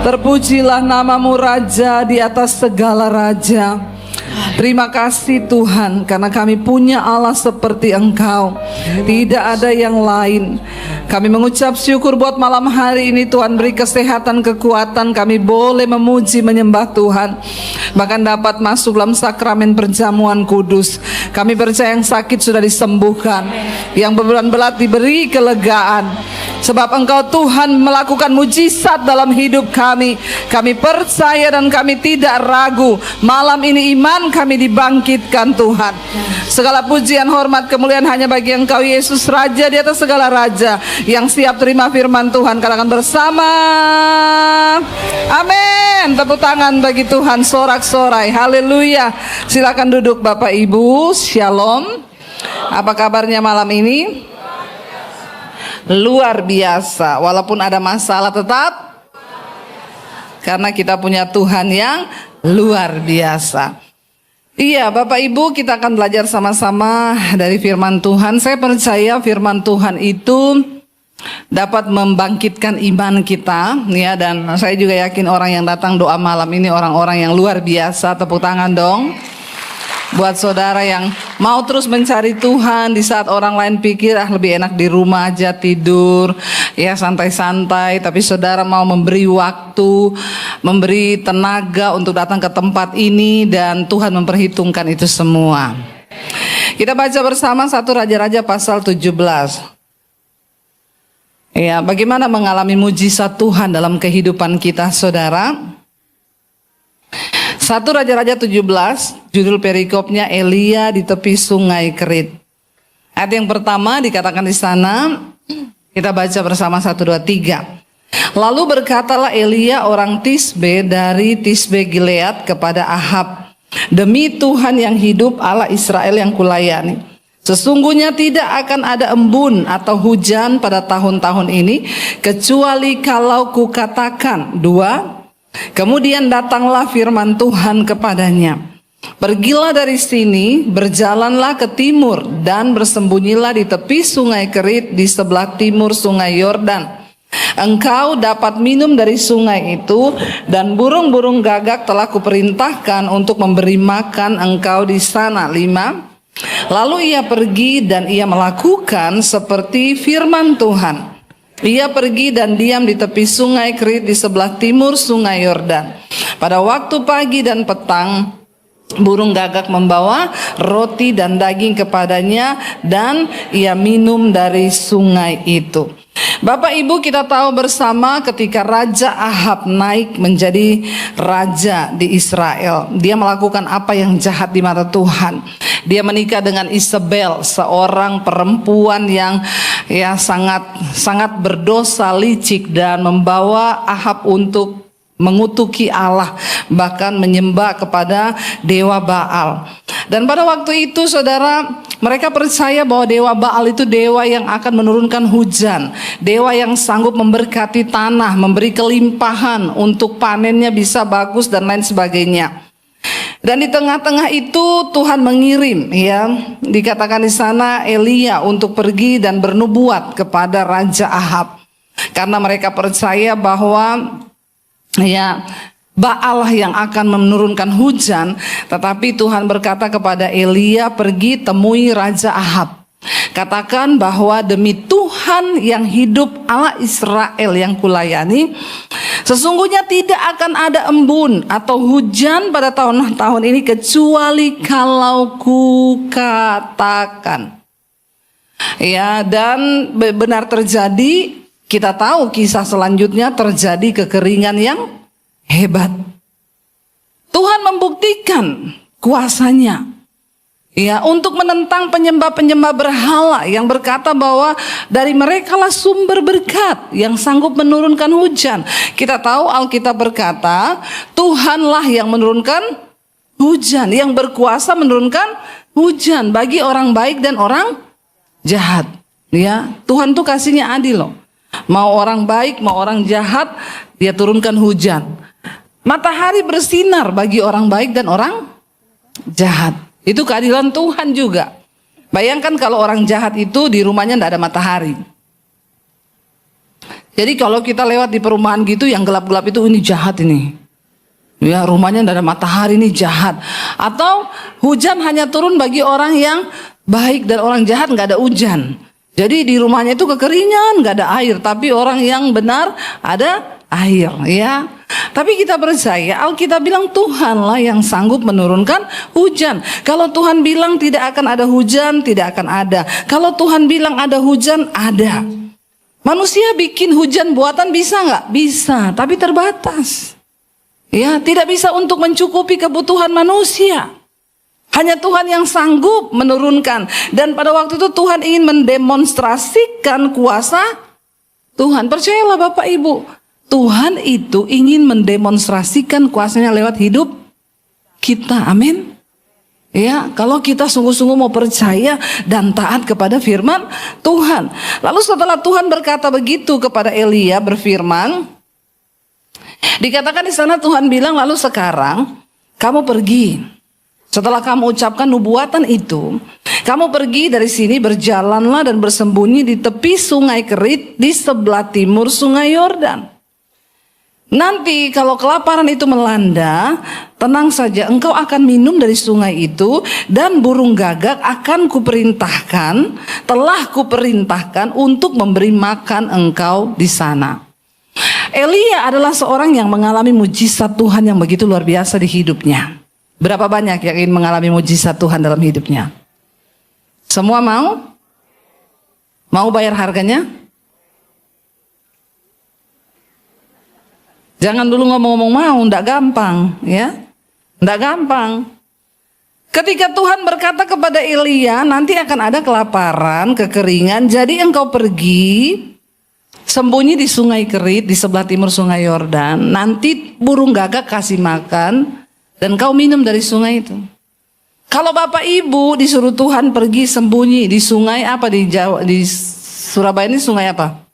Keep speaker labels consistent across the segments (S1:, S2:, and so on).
S1: Terpujilah namamu Raja di atas segala raja. Terima kasih Tuhan, karena kami punya Allah seperti Engkau. Tidak ada yang lain. Kami mengucap syukur buat malam hari ini. Tuhan beri kesehatan, kekuatan. Kami boleh memuji, menyembah Tuhan, bahkan dapat masuk dalam sakramen perjamuan kudus. Kami percaya yang sakit sudah disembuhkan, yang berbelat diberi kelegaan, sebab Engkau Tuhan melakukan mujizat dalam hidup kami. Kami percaya dan kami tidak ragu. Malam ini iman kami dibangkitkan Tuhan. Segala pujian, hormat, kemuliaan hanya bagi Engkau Yesus, Raja di atas segala raja, yang siap terima firman Tuhan. Katakan bersama, amin. Tepuk tangan bagi Tuhan, sorak-sorai, haleluya. Silakan duduk Bapak Ibu, shalom. Apa kabarnya malam ini? Luar biasa. Walaupun ada masalah tetap, karena kita punya Tuhan yang luar biasa. Iya Bapak Ibu, kita akan belajar sama-sama dari firman Tuhan. Saya percaya firman Tuhan itu dapat membangkitkan iman kita, ya. Dan saya juga yakin orang yang datang doa malam ini orang-orang yang luar biasa. Tepuk tangan dong buat saudara yang mau terus mencari Tuhan di saat orang lain pikir lebih enak di rumah aja tidur, ya santai-santai. Tapi saudara mau memberi waktu, memberi tenaga untuk datang ke tempat ini, dan Tuhan memperhitungkan itu semua. Kita baca bersama 1 Raja-Raja pasal 17. Ya, bagaimana mengalami mujizat Tuhan dalam kehidupan kita, saudara? 1 Raja-Raja 17, judul perikopnya Elia di tepi sungai Kerit. Ayat yang pertama dikatakan di sana, kita baca bersama 1, 2, 3. Lalu berkatalah Elia orang Tisbe dari Tisbe Gilead kepada Ahab, demi Tuhan yang hidup, Allah Israel yang kulayani, sesungguhnya tidak akan ada embun atau hujan pada tahun-tahun ini, kecuali kalau kukatakan. 2. Kemudian datanglah firman Tuhan kepadanya, pergilah dari sini, berjalanlah ke timur, dan bersembunyilah di tepi sungai Kerit di sebelah timur sungai Yordan. Engkau dapat minum dari sungai itu, dan burung-burung gagak telah kuperintahkan untuk memberi makan engkau di sana. 5. Lalu ia pergi dan ia melakukan seperti firman Tuhan. Ia pergi dan diam di tepi sungai Kerit di sebelah timur sungai Yordan. Pada waktu pagi dan petang, burung gagak membawa roti dan daging kepadanya, dan ia minum dari sungai itu. Bapak Ibu, kita tahu bersama ketika Raja Ahab naik menjadi raja di Israel, dia melakukan apa yang jahat di mata Tuhan. Dia menikah dengan Isabel, seorang perempuan yang sangat berdosa, licik, dan membawa Ahab untuk mengutuki Allah, bahkan menyembah kepada dewa Baal. Dan pada waktu itu saudara, mereka percaya bahwa dewa Baal itu dewa yang akan menurunkan hujan, dewa yang sanggup memberkati tanah, memberi kelimpahan untuk panennya bisa bagus dan lain sebagainya. Dan di tengah-tengah itu Tuhan mengirim, ya, dikatakan di sana Elia untuk pergi dan bernubuat kepada Raja Ahab, karena mereka percaya bahwa Baal yang akan menurunkan hujan. Tetapi Tuhan berkata kepada Elia, pergi temui Raja Ahab, katakan bahwa demi Tuhan yang hidup, Allah Israel yang kulayani, sesungguhnya tidak akan ada embun atau hujan pada tahun-tahun ini, kecuali kalau kukatakan. Ya, dan benar terjadi. Kita tahu kisah selanjutnya, terjadi kekeringan yang hebat. Tuhan membuktikan kuasanya, ya, untuk menentang penyembah-penyembah berhala yang berkata bahwa dari merekalah sumber berkat yang sanggup menurunkan hujan. Kita tahu Alkitab berkata, Tuhanlah yang menurunkan hujan, yang berkuasa menurunkan hujan bagi orang baik dan orang jahat. Ya, Tuhan tuh kasihnya adil loh. Mau orang baik, mau orang jahat, dia turunkan hujan. Matahari bersinar bagi orang baik dan orang jahat. Itu keadilan Tuhan juga. Bayangkan kalau orang jahat itu di rumahnya tidak ada matahari. Jadi kalau kita lewat di perumahan gitu yang gelap-gelap itu, ini jahat ini. Ya, rumahnya tidak ada matahari, ini jahat. Atau hujan hanya turun bagi orang yang baik, dan orang jahat nggak ada hujan. Jadi di rumahnya itu kekeringan, nggak ada air. Tapi orang yang benar ada air, ya. Tapi kita percaya Alkitab bilang Tuhanlah yang sanggup menurunkan hujan. Kalau Tuhan bilang tidak akan ada hujan, tidak akan ada. Kalau Tuhan bilang ada hujan, ada. Manusia bikin hujan buatan bisa nggak? Bisa, tapi terbatas. Ya, tidak bisa untuk mencukupi kebutuhan manusia. Hanya Tuhan yang sanggup menurunkan. Dan pada waktu itu Tuhan ingin mendemonstrasikan kuasa Tuhan. Percayalah Bapak Ibu, Tuhan itu ingin mendemonstrasikan kuasanya lewat hidup kita. Amin. Ya, kalau kita sungguh-sungguh mau percaya dan taat kepada firman Tuhan. Lalu setelah Tuhan berkata begitu kepada Elia, berfirman, dikatakan di sana Tuhan bilang, lalu sekarang kamu pergi. Setelah kamu ucapkan nubuatan itu, kamu pergi dari sini, berjalanlah dan bersembunyi di tepi sungai Kerit di sebelah timur sungai Yordan. Nanti kalau kelaparan itu melanda, tenang saja, engkau akan minum dari sungai itu, dan burung gagak akan kuperintahkan, telah kuperintahkan untuk memberi makan engkau di sana. Elia adalah seorang yang mengalami mujizat Tuhan yang begitu luar biasa di hidupnya. Berapa banyak yang ingin mengalami mujizat Tuhan dalam hidupnya? Semua mau? Mau bayar harganya? Jangan dulu ngomong-ngomong mau, ndak gampang, ya. Ndak gampang. Ketika Tuhan berkata kepada Elia, nanti akan ada kelaparan, kekeringan, jadi engkau pergi sembunyi di sungai Kerit di sebelah timur sungai Yordan. Nanti burung gagak kasih makan dan kau minum dari sungai itu. Kalau Bapak Ibu disuruh Tuhan pergi sembunyi di sungai apa di Jawa, di Surabaya ini sungai apa?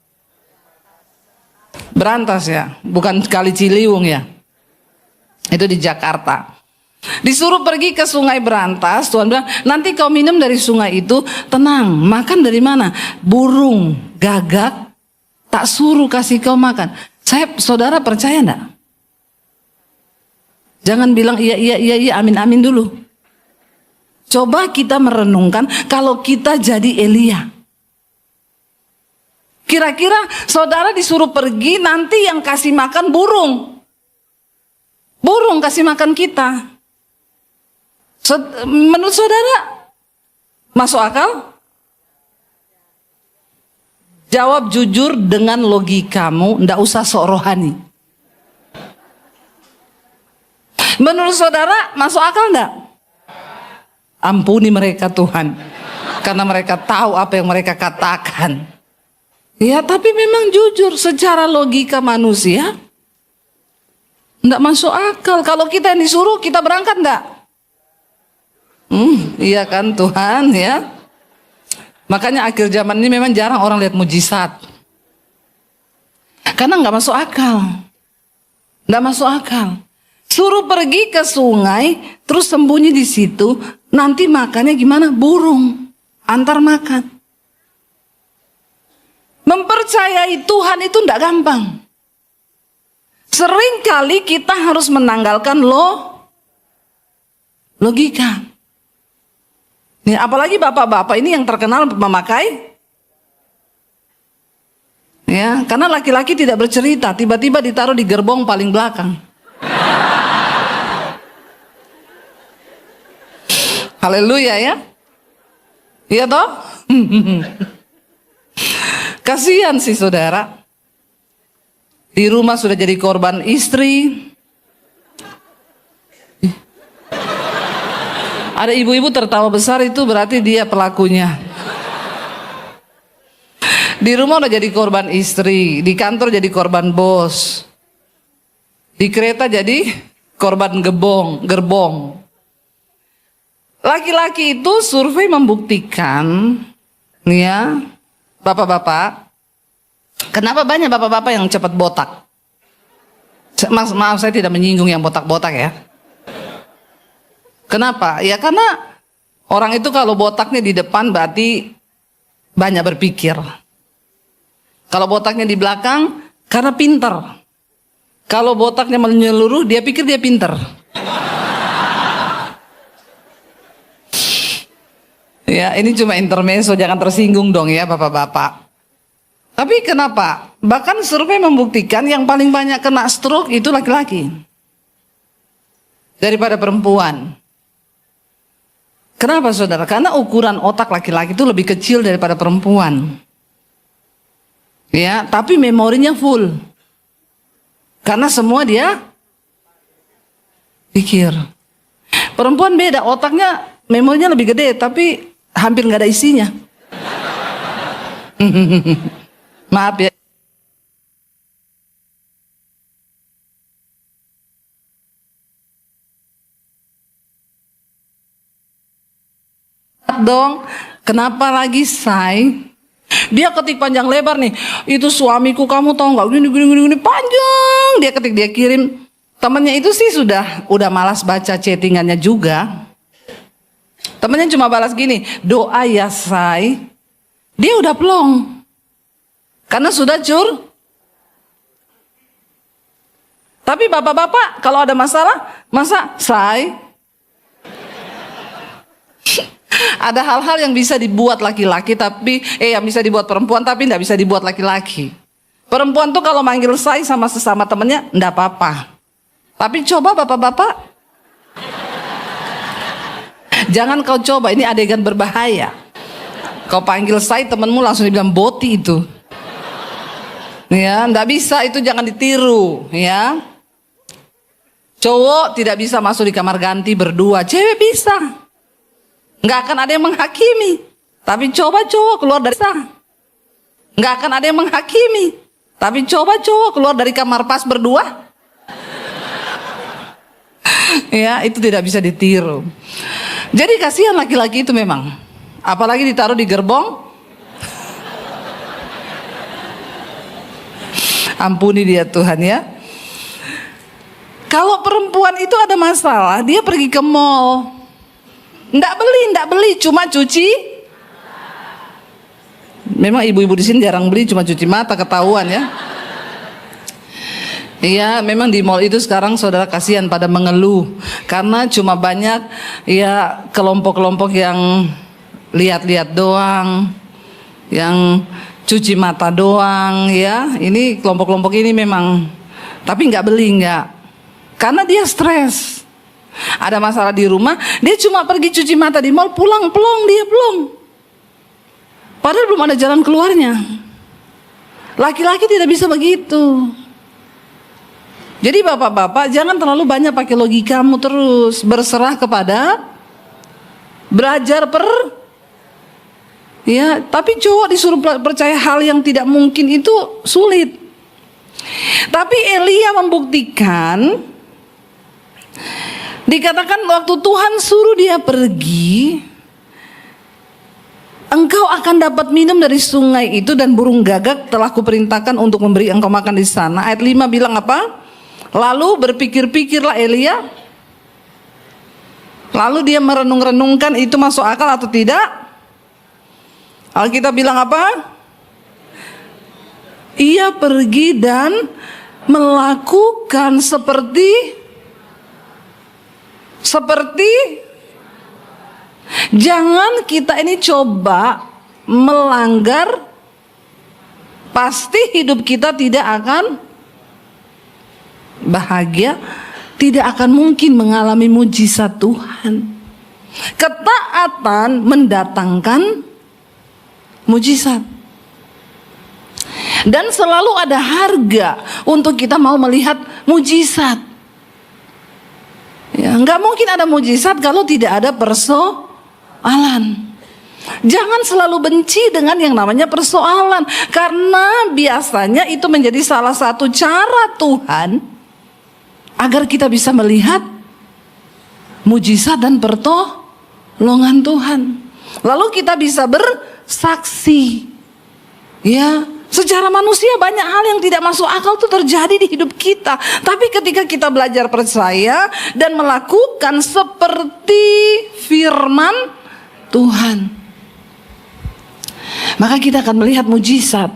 S1: Berantas ya, bukan Kali Ciliwung ya. Itu di Jakarta. Disuruh pergi ke sungai Berantas, Tuhan bilang, nanti kau minum dari sungai itu, tenang, makan dari mana? Burung gagak tak suruh kasih kau makan. Saudara percaya enggak? Jangan bilang iya, amin, amin dulu. Coba kita merenungkan kalau kita jadi Elia. Kira-kira saudara disuruh pergi, nanti yang kasih makan burung. Burung kasih makan kita. Menurut saudara, masuk akal? Jawab jujur dengan logikamu, ndak usah sok rohani. Menurut saudara, masuk akal enggak? Ampuni mereka Tuhan, karena mereka tahu apa yang mereka katakan. Ya, tapi memang jujur secara logika manusia enggak masuk akal. Kalau kita yang disuruh, kita berangkat enggak? Iya kan Tuhan, ya. Makanya akhir zaman ini memang jarang orang lihat mujizat, karena enggak masuk akal. Enggak masuk akal. Suruh pergi ke sungai, terus sembunyi di situ, nanti makannya gimana? Burung, antar makan. Mempercayai Tuhan itu tidak gampang. Seringkali kita harus menanggalkan logika. Nih, apalagi bapak-bapak ini yang terkenal memakai, ya, karena laki-laki tidak bercerita, tiba-tiba ditaruh di gerbong paling belakang. Haleluya ya. Iya toh? Kasihan sih saudara. Di rumah sudah jadi korban istri. Ada ibu-ibu tertawa besar, itu berarti dia pelakunya. Di rumah udah jadi korban istri, di kantor jadi korban bos, di kereta jadi korban gerbong. Laki-laki itu survei membuktikan, nih ya, bapak-bapak, kenapa banyak bapak-bapak yang cepat botak? Maaf, saya tidak menyinggung yang botak-botak ya. Kenapa? Ya karena orang itu kalau botaknya di depan berarti banyak berpikir. Kalau botaknya di belakang, karena pinter. Kalau botaknya menyeluruh, dia pikir dia pinter. Ya, ini cuma intermezzo, jangan tersinggung dong ya bapak-bapak. Tapi kenapa? Bahkan survei membuktikan yang paling banyak kena stroke itu laki-laki daripada perempuan. Kenapa saudara? Karena ukuran otak laki-laki itu lebih kecil daripada perempuan. Ya, tapi memorinya full. Karena semua dia pikir. Perempuan beda, otaknya memorinya lebih gede, tapi hampir nggak ada isinya. Maaf ya. Dong, kenapa lagi say? Dia ketik panjang lebar nih. Itu suamiku, kamu tahu nggak? Gini panjang. Dia ketik, dia kirim. Temennya itu sih udah malas baca chattingannya juga. Temennya cuma balas gini, doa ya say. Dia udah plong. Karena sudah Tapi bapak-bapak kalau ada masalah, masa say? Ada hal-hal yang bisa dibuat laki-laki tapi yang bisa dibuat perempuan tapi tidak bisa dibuat laki-laki. Perempuan tuh kalau manggil say sama sesama temennya enggak apa-apa. Tapi coba bapak-bapak, jangan kau coba, ini adegan berbahaya. Kau panggil say temenmu langsung dibilang boti itu. Ya, enggak bisa, itu jangan ditiru ya. Cowok tidak bisa masuk di kamar ganti berdua, cewek bisa. Nggak akan ada yang menghakimi. Tapi coba cowok keluar dari sana. Nggak akan ada yang menghakimi. Tapi coba cowok keluar dari kamar pas berdua. Ya, itu tidak bisa ditiru. Jadi kasihan laki-laki itu memang. Apalagi ditaruh di gerbong. Ampuni dia Tuhan ya. Kalau perempuan itu ada masalah, dia pergi ke mall. Nggak beli, cuma cuci. Memang ibu-ibu di sini jarang beli, cuma cuci mata, ketahuan ya. Iya, memang di mall itu sekarang saudara kasihan pada mengeluh karena cuma banyak ya kelompok-kelompok yang lihat-lihat doang, yang cuci mata doang ya. Ini kelompok-kelompok ini memang, tapi nggak beli, nggak, karena dia stres. Ada masalah di rumah, dia cuma pergi cuci mata di mall, pulang plong, dia plong. Padahal belum ada jalan keluarnya. Laki-laki tidak bisa begitu. Jadi bapak-bapak jangan terlalu banyak pakai logikamu terus, berserah kepada belajar ya, tapi cowok disuruh percaya hal yang tidak mungkin itu sulit. Tapi Elia membuktikan. Dikatakan waktu Tuhan suruh dia pergi, engkau akan dapat minum dari sungai itu dan burung gagak telah kuperintahkan untuk memberi engkau makan di sana. Ayat 5 bilang apa? Lalu berpikir-pikirlah Elia. Lalu dia merenung-renungkan itu masuk akal atau tidak. Alkitab bilang apa? Ia pergi dan melakukan seperti jangan kita ini coba melanggar, pasti hidup kita tidak akan bahagia, tidak akan mungkin mengalami mujizat Tuhan. Ketaatan mendatangkan mujizat. Dan selalu ada harga untuk kita mau melihat mujizat. Ya, nggak mungkin ada mujizat kalau tidak ada persoalan. Jangan selalu benci dengan yang namanya persoalan, karena biasanya itu menjadi salah satu cara Tuhan agar kita bisa melihat mujizat dan pertolongan Tuhan. Lalu kita bisa bersaksi. Ya, secara manusia banyak hal yang tidak masuk akal itu terjadi di hidup kita. Tapi ketika kita belajar percaya dan melakukan seperti firman Tuhan, maka kita akan melihat mujizat.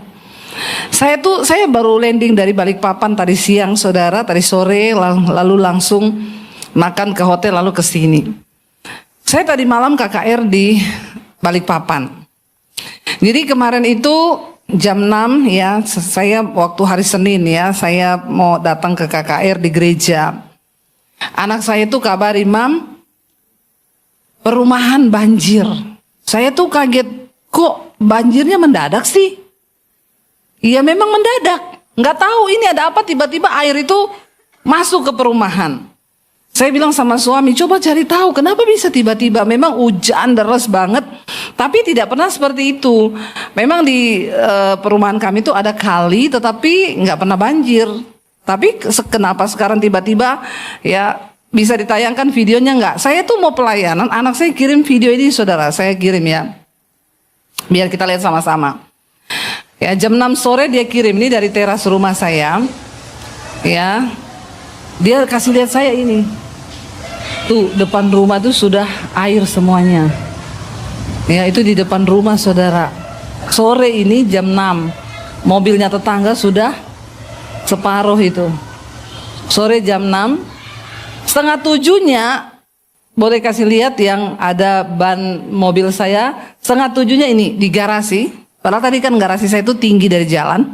S1: Saya baru landing dari Balikpapan tadi siang, saudara, tadi sore, lalu langsung makan ke hotel lalu ke sini. Saya tadi malam KKR di Balikpapan. Jadi kemarin itu jam 6 ya, saya waktu hari Senin ya, saya mau datang ke KKR di gereja. Anak saya itu kabar, Imam, perumahan banjir. Saya tuh kaget, kok banjirnya mendadak sih? Iya memang mendadak, nggak tahu ini ada apa, tiba-tiba air itu masuk ke perumahan. Saya bilang sama suami, coba cari tahu kenapa bisa tiba-tiba. Memang hujan deras banget, tapi tidak pernah seperti itu. Memang di perumahan kami itu ada kali, tetapi nggak pernah banjir. Tapi kenapa sekarang tiba-tiba ya bisa ditayangkan videonya nggak? Saya tuh mau pelayanan, anak saya kirim video ini, saudara, saya kirim ya, biar kita lihat sama-sama. Ya, jam 6 sore dia kirim ini dari teras rumah saya. Ya. Dia kasih lihat saya ini. Tuh, depan rumah tuh sudah air semuanya. Ya, itu di depan rumah, saudara. Sore ini jam 6. Mobilnya tetangga sudah separuh itu. Sore jam 6. Setengah 7-nya boleh kasih lihat yang ada ban mobil saya. Setengah 7-nya ini di garasi. Padahal tadi kan garasi saya itu tinggi dari jalan.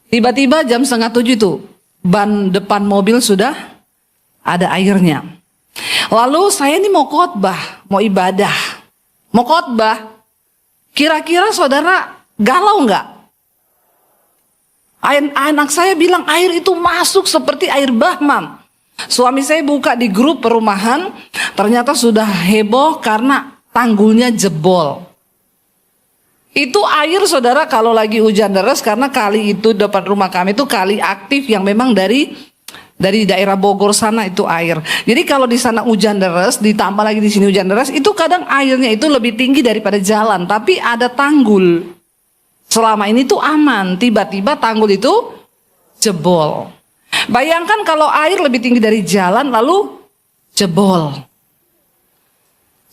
S1: Tiba-tiba jam setengah 7 itu ban depan mobil sudah ada airnya. Lalu saya ini mau khotbah, mau ibadah, mau khotbah. Kira-kira saudara galau nggak? Anak saya bilang air itu masuk seperti air bah, Mam. Suami saya buka di grup perumahan, ternyata sudah heboh karena tanggulnya jebol. Itu air, saudara, kalau lagi hujan deras, karena kali itu depan rumah kami itu kali aktif yang memang dari daerah Bogor sana itu air. Jadi kalau di sana hujan deras, ditambah lagi di sini hujan deras, itu kadang airnya itu lebih tinggi daripada jalan, tapi ada tanggul. Selama ini tuh aman, tiba-tiba tanggul itu jebol. Bayangkan kalau air lebih tinggi dari jalan lalu jebol.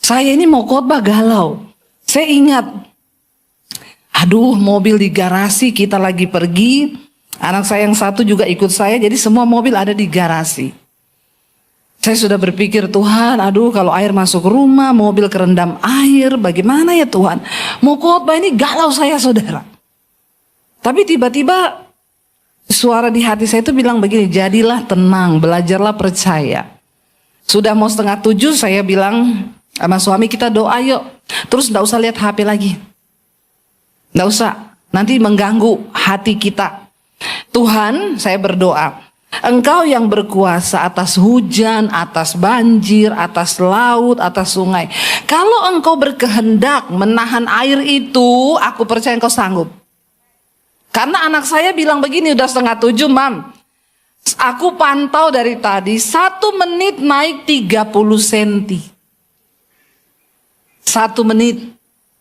S1: Saya ini mau khotbah galau. Saya ingat, aduh, mobil di garasi, kita lagi pergi. Anak saya yang satu juga ikut saya, jadi semua mobil ada di garasi. Saya sudah berpikir, Tuhan, aduh kalau air masuk rumah, mobil kerendam air, bagaimana ya Tuhan? Mau khotbah ini galau saya, saudara. Tapi tiba-tiba suara di hati saya itu bilang begini, jadilah tenang, belajarlah percaya. Sudah mau setengah 7, saya bilang sama suami, kita doa yuk. Terus gak usah lihat HP lagi. Gak usah, nanti mengganggu hati kita. Tuhan, saya berdoa, Engkau yang berkuasa atas hujan, atas banjir, atas laut, atas sungai. Kalau Engkau berkehendak menahan air itu, aku percaya Engkau sanggup. Karena anak saya bilang begini, udah setengah 7, Mam. Aku pantau dari tadi, 1 menit naik 30 cm. 1 menit.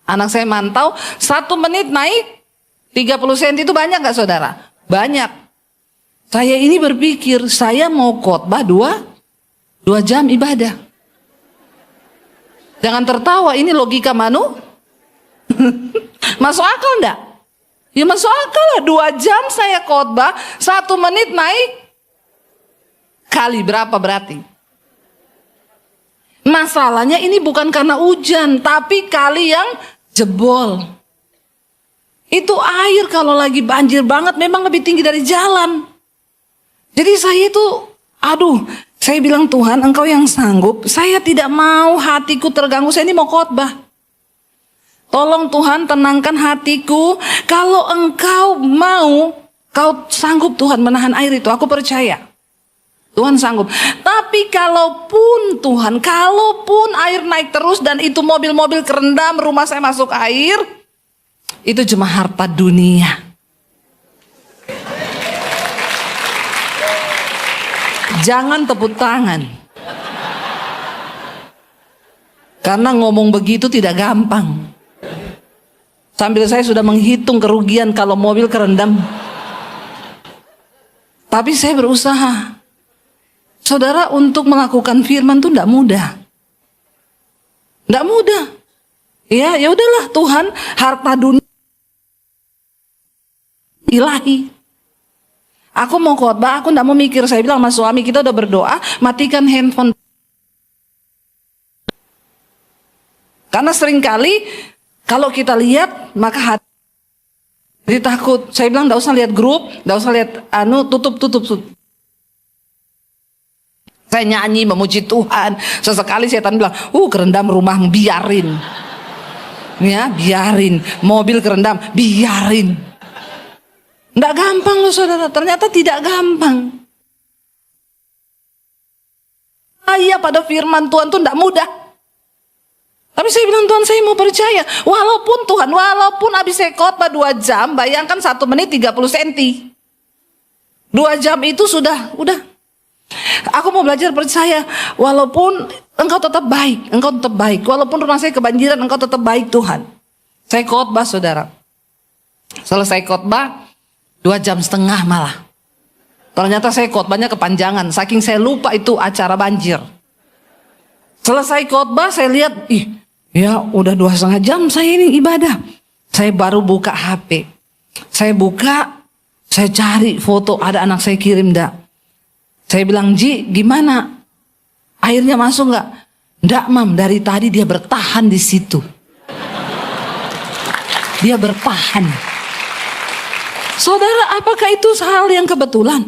S1: Anak saya mantau, 1 menit naik 30 cm itu banyak gak, saudara? Banyak. Saya ini berpikir, saya mau khotbah 2 jam ibadah. Jangan tertawa, ini logika masuk akal enggak? Ya masuk akal lah, 2 jam saya khotbah, 1 menit naik kali berapa berarti? Masalahnya ini bukan karena hujan, tapi kali yang jebol. Itu air kalau lagi banjir banget memang lebih tinggi dari jalan. Jadi saya itu, saya bilang, Tuhan, Engkau yang sanggup, saya tidak mau hatiku terganggu, saya ini mau khotbah. Tolong Tuhan tenangkan hatiku. Kalau Engkau mau, Kau sanggup Tuhan menahan air itu. Aku percaya Tuhan sanggup. Tapi kalaupun Tuhan, kalaupun air naik terus dan itu mobil-mobil kerendam, rumah saya masuk air, itu cuma harta dunia. Jangan tepuk tangan. Karena ngomong begitu tidak gampang. Sambil saya sudah menghitung kerugian kalau mobil kerendam. Tapi saya berusaha. Saudara, untuk melakukan firman itu tidak mudah. Tidak mudah. Ya udahlah, Tuhan, harta dunia ilahi. Aku mau khotbah, aku tidak mau mikir. Saya bilang sama suami, kita udah berdoa, matikan handphone. Karena seringkali kalau kita lihat, maka hati jadi takut. Saya bilang tidak usah lihat grup, tidak usah lihat tutup. Saya nyanyi memuji Tuhan. Sesekali setan bilang, kerendam rumah, biarin. Ya, biarin. Mobil kerendam, biarin. Tidak gampang loh saudara, ternyata tidak gampang. Pada firman Tuhan itu tidak mudah. Tapi saya bilang, Tuhan, saya mau percaya. Walaupun habis saya khotbah 2 jam, bayangkan 1 menit 30 cm. 2 jam itu sudah. Aku mau belajar percaya, walaupun engkau tetap baik. Walaupun rumah saya kebanjiran, engkau tetap baik Tuhan. Saya khotbah saudara. Selesai khotbah, 2,5 jam malah. Ternyata saya khotbahnya kepanjangan, saking saya lupa itu acara banjir. Selesai khotbah, saya lihat, ya udah 2,5 jam saya ini ibadah. Saya baru buka HP. Saya cari foto, ada anak saya kirim enggak. Saya bilang, Ji, gimana? Airnya masuk enggak? Enggak, Mam, dari tadi dia bertahan di situ. Dia bertahan. Saudara, apakah itu hal yang kebetulan?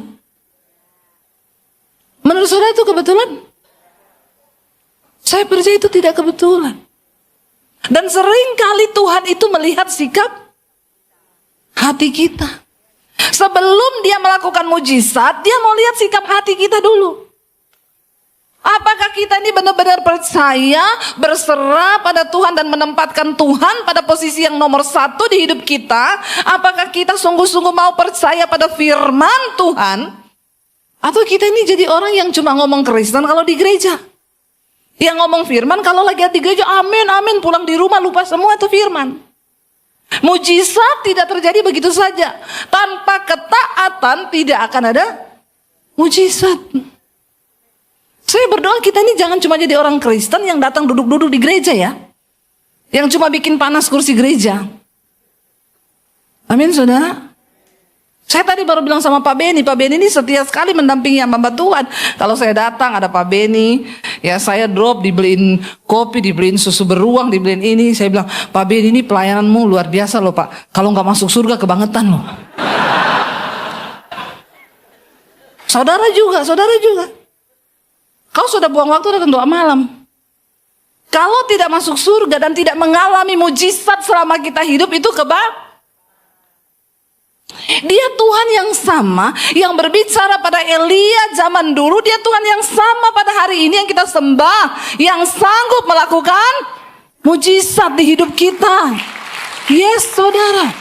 S1: Menurut saudara itu kebetulan? Saya percaya itu tidak kebetulan. Dan sering kali Tuhan itu melihat sikap hati kita. Sebelum dia melakukan mujizat, dia mau lihat sikap hati kita dulu. Apakah kita ini benar-benar percaya, berserah pada Tuhan dan menempatkan Tuhan pada posisi yang nomor 1 di hidup kita? Apakah kita sungguh-sungguh mau percaya pada firman Tuhan? Atau kita ini jadi orang yang cuma ngomong Kristen kalau di gereja? Yang ngomong firman kalau lagi di gereja, amin, amin, pulang di rumah lupa semua itu firman. Mujizat tidak terjadi begitu saja. Tanpa ketaatan tidak akan ada mujizat. Saya berdoa kita ini jangan cuma jadi orang Kristen yang datang duduk-duduk di gereja ya. Yang cuma bikin panas kursi gereja. Amin saudara. Saya tadi baru bilang sama Pak Beni ini setia sekali mendampingi hamba Tuhan. Kalau saya datang ada Pak Beni, ya saya drop, dibeliin kopi, dibeliin susu beruang, dibeliin ini. Saya bilang, Pak Beni ini pelayananmu luar biasa loh Pak. Kalau nggak masuk surga kebangetan loh. Saudara juga. Kau sudah buang waktu datang doa malam. Kalau tidak masuk surga dan tidak mengalami mujizat selama kita hidup itu Dia Tuhan yang sama yang berbicara pada Elia zaman dulu. Dia Tuhan yang sama pada hari ini yang kita sembah, yang sanggup melakukan mujizat di hidup kita. Yes saudara,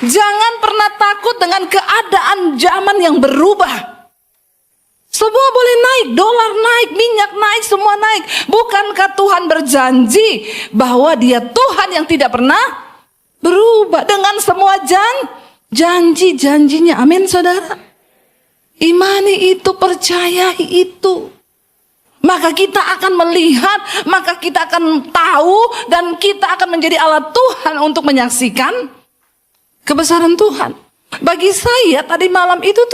S1: jangan pernah takut dengan keadaan zaman yang berubah. Semua boleh naik, dolar naik, minyak naik, semua naik. Bukankah Tuhan berjanji bahwa Dia Tuhan yang tidak pernah berubah dengan semua janji-janjinya. Amin saudara. Imani itu, percayai itu. Maka kita akan melihat, maka kita akan tahu, dan kita akan menjadi alat Tuhan untuk menyaksikan kebesaran Tuhan. Bagi saya tadi malam itu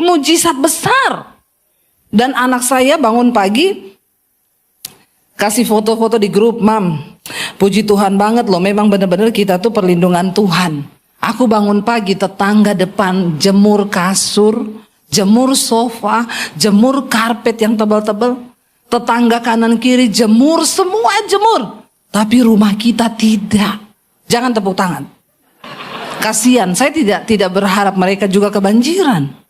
S1: mujizat besar. Dan anak saya bangun pagi kasih foto-foto di grup, Mam, puji Tuhan banget loh, memang benar-benar kita tuh perlindungan Tuhan. Aku bangun pagi, tetangga depan jemur kasur, jemur sofa, jemur karpet yang tebal-tebal. Tetangga kanan kiri jemur, semua jemur. Tapi rumah kita tidak. Jangan tepuk tangan. Kasihan, saya tidak berharap mereka juga kebanjiran.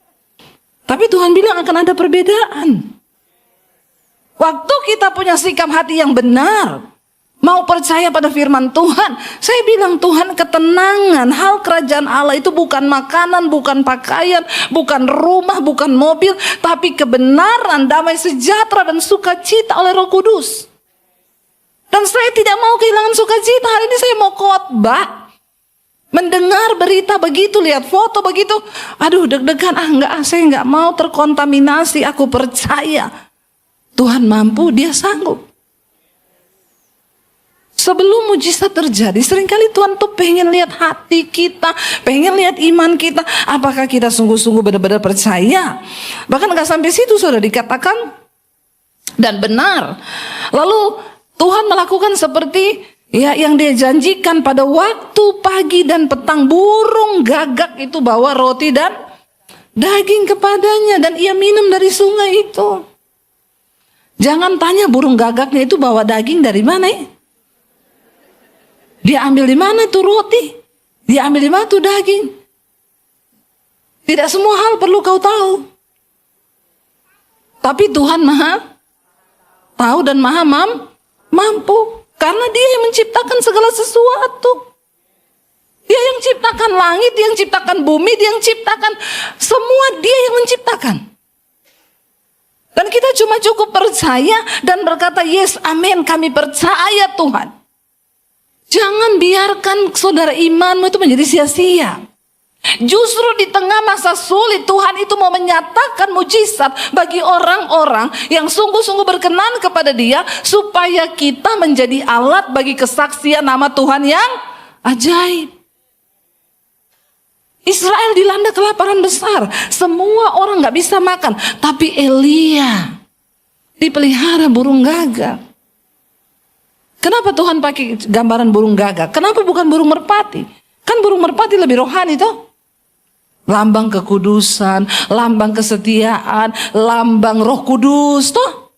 S1: Tapi Tuhan bilang akan ada perbedaan. Waktu kita punya sikap hati yang benar, mau percaya pada firman Tuhan, saya bilang Tuhan ketenangan, hal kerajaan Allah itu bukan makanan, bukan pakaian, bukan rumah, bukan mobil, tapi kebenaran, damai sejahtera dan sukacita oleh Roh Kudus. Dan saya tidak mau kehilangan sukacita. Hari ini saya mau khotbah, mendengar berita begitu, lihat foto begitu, aduh deg-degan, saya nggak mau terkontaminasi. Aku percaya Tuhan mampu, Dia sanggup. Sebelum mujizat terjadi, seringkali Tuhan tuh pengen lihat hati kita, pengen lihat iman kita. Apakah kita sungguh-sungguh benar-benar percaya? Bahkan gak sampai situ sudah dikatakan dan benar. Lalu Tuhan melakukan seperti yang dia janjikan pada waktu pagi dan petang. Burung gagak itu bawa roti dan daging kepadanya, dan ia minum dari sungai itu. Jangan tanya burung gagaknya itu bawa daging dari mana ya? Dia ambil di mana itu roti? Dia ambil di mana itu daging? Tidak semua hal perlu kau tahu. Tapi Tuhan Maha tahu dan Maha mampu. Karena Dia yang menciptakan segala sesuatu. Dia yang ciptakan langit, Dia yang ciptakan bumi, Dia yang ciptakan semua, Dia yang menciptakan. Dan kita cuma cukup percaya dan berkata, yes, amin, kami percaya Tuhan. Jangan biarkan saudara imanmu itu menjadi sia-sia. Justru di tengah masa sulit, Tuhan itu mau menyatakan mujizat bagi orang-orang yang sungguh-sungguh berkenan kepada Dia, supaya kita menjadi alat bagi kesaksian nama Tuhan yang ajaib. Israel dilanda kelaparan besar, semua orang gak bisa makan, tapi Elia dipelihara burung gagak. Kenapa Tuhan pakai gambaran burung gagak? Kenapa bukan burung merpati? Kan burung merpati lebih rohani toh. Lambang kekudusan, lambang kesetiaan, lambang Roh Kudus toh.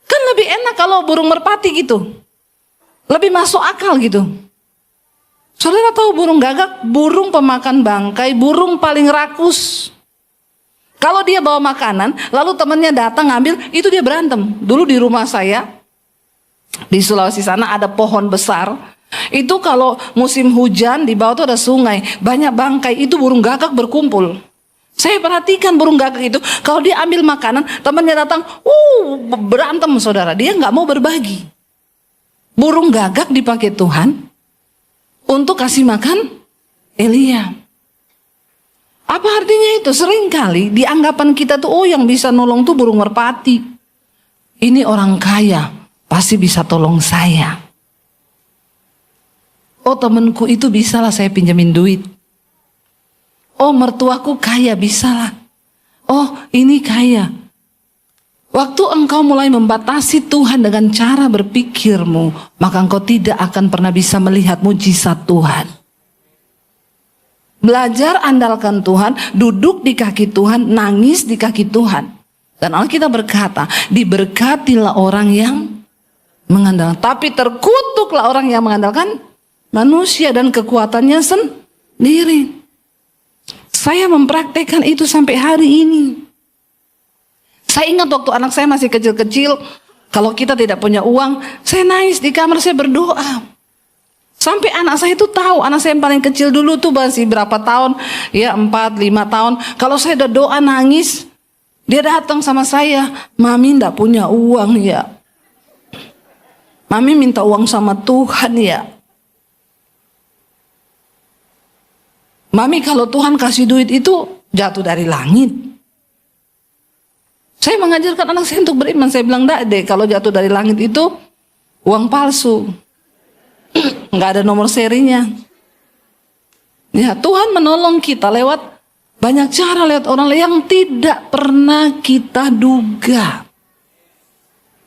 S1: Kan lebih enak kalau burung merpati gitu. Lebih masuk akal gitu. Saudara tahu burung gagak, burung pemakan bangkai, burung paling rakus. Kalau dia bawa makanan, lalu temannya datang ngambil, itu dia berantem. Dulu di rumah saya, di Sulawesi sana ada pohon besar. Itu kalau musim hujan, di bawah itu ada sungai, banyak bangkai, itu burung gagak berkumpul. Saya perhatikan burung gagak itu, kalau dia ambil makanan, temannya datang, berantem saudara, dia nggak mau berbagi. Burung gagak dipakai Tuhan untuk kasih makan Elia. Apa artinya itu? Seringkali di anggapan kita tuh, yang bisa nolong tuh burung merpati. Ini orang kaya, pasti bisa tolong saya. Temanku itu bisalah saya pinjamin duit. Mertuaku kaya, bisalah. Ini kaya. Waktu engkau mulai membatasi Tuhan dengan cara berpikirmu, maka engkau tidak akan pernah bisa melihat mujizat Tuhan. Belajar andalkan Tuhan, duduk di kaki Tuhan, nangis di kaki Tuhan. Dan Alkitab berkata, diberkatilah orang yang mengandalkan. Tapi terkutuklah orang yang mengandalkan manusia dan kekuatannya sendiri. Saya mempraktekkan itu sampai hari ini. Saya ingat waktu anak saya masih kecil-kecil, kalau kita tidak punya uang, saya nangis di kamar, saya berdoa. Sampai anak saya itu tahu, anak saya yang paling kecil dulu tuh masih berapa tahun, ya 4-5 tahun. Kalau saya udah doa nangis, dia datang sama saya, Mami ndak punya uang ya. Mami minta uang sama Tuhan ya. Mami kalau Tuhan kasih duit itu jatuh dari langit. Saya mengajarkan anak saya untuk beriman. Saya bilang, enggak deh, kalau jatuh dari langit itu uang palsu. Enggak ada nomor serinya. Ya, Tuhan menolong kita lewat banyak cara, lewat orang yang tidak pernah kita duga.